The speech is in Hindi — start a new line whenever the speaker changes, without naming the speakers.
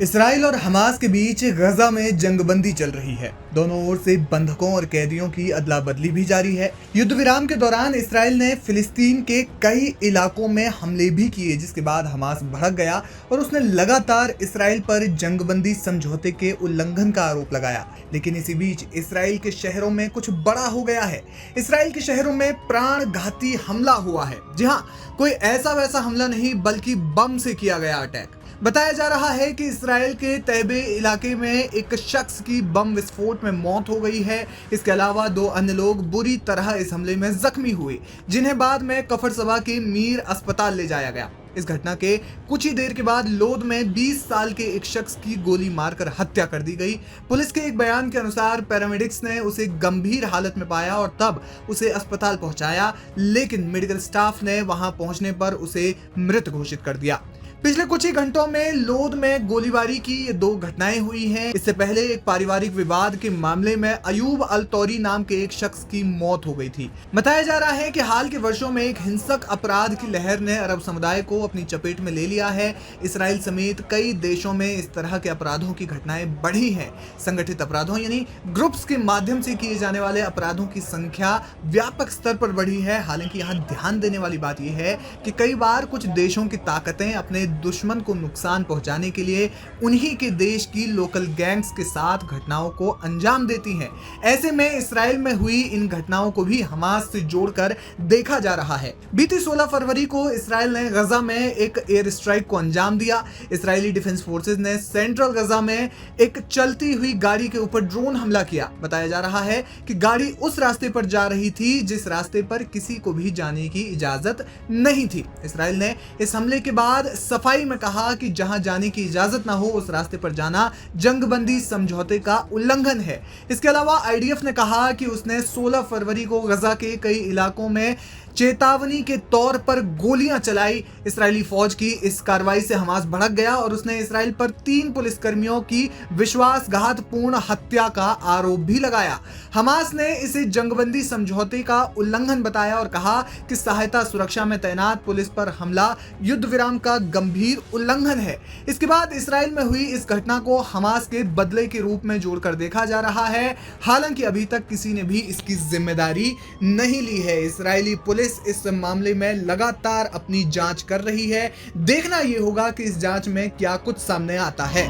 इसराइल और हमास के बीच गजा में जंगबंदी चल रही है। दोनों ओर से बंधकों और कैदियों की अदला बदली भी जारी है। युद्ध विराम के दौरान इसराइल ने फिलिस्तीन के कई इलाकों में हमले भी किए, जिसके बाद हमास भड़क गया और उसने लगातार इसराइल पर जंगबंदी समझौते के उल्लंघन का आरोप लगाया। लेकिन इसी बीच इसराइल के शहरों में कुछ बड़ा हो गया है। इसराइल के शहरों में प्राणघाती हमला हुआ है। जी हाँ, कोई ऐसा वैसा हमला नहीं, बल्कि बम से किया गया अटैक। बताया जा रहा है कि इसराइल के तैबे इलाके में एक शख्स की बम विस्फोट में मौत हो गई है। इसके अलावा 2 अन्य लोग बुरी तरह इस हमले में जख्मी हुए, जिन्हें बाद में कफर सबा के मीर अस्पताल ले जाया गया। इस घटना के कुछ ही देर के बाद लोद में 20 साल के एक शख्स की गोली मारकर हत्या कर दी गई। पुलिस के एक बयान के अनुसार पैरामेडिक्स ने उसे गंभीर हालत में पाया और तब उसे अस्पताल पहुंचाया, लेकिन मेडिकल स्टाफ ने वहां पहुंचने पर उसे मृत घोषित कर दिया। पिछले कुछ ही घंटों में लोद में गोलीबारी की ये 2 घटनाएं हुई हैं। इससे पहले एक पारिवारिक विवाद के मामले में अयूब अल तौरी नाम के एक शख्स की मौत हो गई थी। बताया जा रहा है कि हाल के वर्षों में एक हिंसक अपराध की लहर ने अरब समुदाय को अपनी चपेट में ले लिया है। इसराइल समेत कई देशों में इस तरह के अपराधों की घटनाएं बढ़ी हैं। संगठित अपराधों यानी ग्रुप्स के माध्यम से किए जाने वाले अपराधों की संख्या व्यापक स्तर पर बढ़ी है। हालांकि यहाँ ध्यान देने वाली बात यह है कि कई बार कुछ देशों की ताकतें अपने दुश्मन को नुकसान पहुंचाने के लिए उन्हीं के देश की लोकल गैंग्स के साथ घटनाओं को अंजाम देती हैं। ऐसे में इसराइल में हुई इन घटनाओं को भी हमास से जोड़कर देखा जा रहा है। बीती 16 फरवरी को इसराइल ने गजा में एक एयर स्ट्राइक को अंजाम दिया। इसराइली डिफेंस फोर्सेस ने सेंट्रल गजा में एक चलती हुई गाड़ी के ऊपर ड्रोन हमला किया। बताया जा रहा है कि गाड़ी उस रास्ते पर जा रही थी जिस रास्ते पर किसी को भी जाने की इजाजत नहीं थी। इसराइल ने इस हमले के बाद सफाई में कहा कि जहां जाने की इजाजत ना हो उस रास्ते पर जाना जंगबंदी समझौते का उल्लंघन है। इसके अलावा आईडीएफ ने कहा कि उसने 16 फरवरी को गजा के कई इलाकों में चेतावनी के तौर पर गोलियां चलाई। इस्राएली फौज की इस कार्रवाई से हमास भड़क गया और उसने इसराइल पर 3 पुलिसकर्मियों की विश्वासघातपूर्ण हत्या का आरोप भी लगाया। हमास ने इसे जंगबंदी समझौते का उल्लंघन बताया और कहा कि सहायता सुरक्षा में तैनात पुलिस पर हमला युद्ध विराम का गंभीर उल्लंघन है। इसके बाद इसराइल में हुई इस घटना को हमास के बदले के रूप में जोड़कर देखा जा रहा है। हालांकि अभी तक किसी ने भी इसकी जिम्मेदारी नहीं ली है। इसराइली पुलिस इस मामले में लगातार अपनी जांच कर रही है। देखना यह होगा कि इस जांच में क्या कुछ सामने आता है।